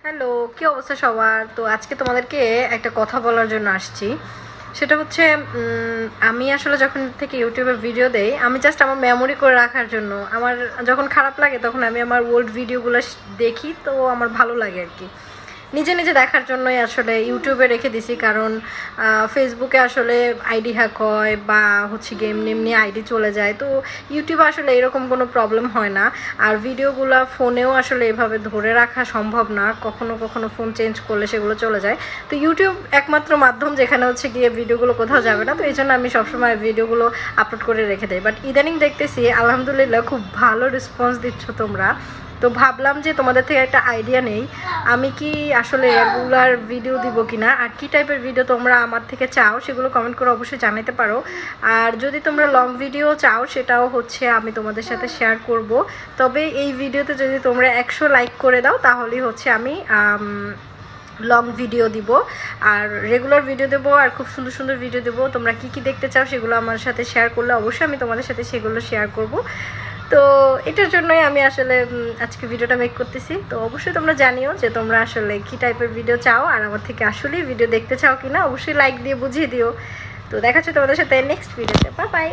Hello, কি অবস্থা সবার? তো আজকে তোমাদেরকে একটা কথা বলার জন্য আসছি। সেটা হচ্ছে আমি আসলে যখন থেকে ইউটিউবে ভিডিও দেই, আমি জাস্ট আমার মেমোরি করে রাখার জন্য, আমার যখন খারাপ লাগে তখন আমি আমার ওল্ড ভিডিওগুলো দেখি, তো আমার ভালো লাগে আর কি। নিজে নিজে দেখার জন্যই আসলে ইউটিউবে রেখে দিছি, কারণ ফেসবুকে আসলে আইডি হ্যাক হয় বা হচ্ছে গেম এমনি আইডি চলে যায়। তো ইউটিউবে আসলে এরকম কোনো প্রবলেম হয় না। আর ভিডিওগুলো ফোনেও আসলে এভাবে ধরে রাখা সম্ভব না, কখনো কখনো ফোন চেঞ্জ করলে সেগুলো চলে যায়। তো ইউটিউব একমাত্র মাধ্যম যেখানে হচ্ছে গিয়ে ভিডিওগুলো কোথাও যাবে না। তো এই জন্য আমি সবসময় ভিডিওগুলো আপলোড করে রেখে দেই। বাট ইদানিং দেখতেছি আলহামদুলিল্লাহ খুব ভালো রেসপন্স দিচ্ছ তোমরা। তো ভাবলাম যে তোমাদের থেকে একটা আইডিয়া নেই, আমি কি আসলে রেগুলার ভিডিও দিব কিনা, আর কি টাইপের ভিডিও তোমরা আমার থেকে চাও সেগুলো কমেন্ট করে অবশ্যই জানাতে পারো। আর যদি তোমরা লং ভিডিও চাও সেটাও হচ্ছে আমি তোমাদের সাথে শেয়ার করব। তবে এই ভিডিওতে যদি তোমরা 100 লাইক করে দাও তাহলেই হচ্ছে আমি লং ভিডিও দিব, আর রেগুলার ভিডিও দেবো, আর খুব সুন্দর সুন্দর ভিডিও দেবো। তোমরা কি কি দেখতে চাও সেগুলো আমার সাথে শেয়ার করলে অবশ্যই আমি তোমাদের সাথে সেগুলো শেয়ার করব। তো এটার জন্যই আমি আসলে আজকে ভিডিওটা মেক করতেছি। তো অবশ্যই তোমরা জানিও যে তোমরা আসলে কী টাইপের ভিডিও চাও, আর আমার থেকে আসলেই ভিডিও দেখতে চাও কি না, অবশ্যই লাইক দিয়ে বুঝিয়ে দিও। তো দেখা হচ্ছে তোমাদের সাথে নেক্সট ভিডিওতে। Bye bye.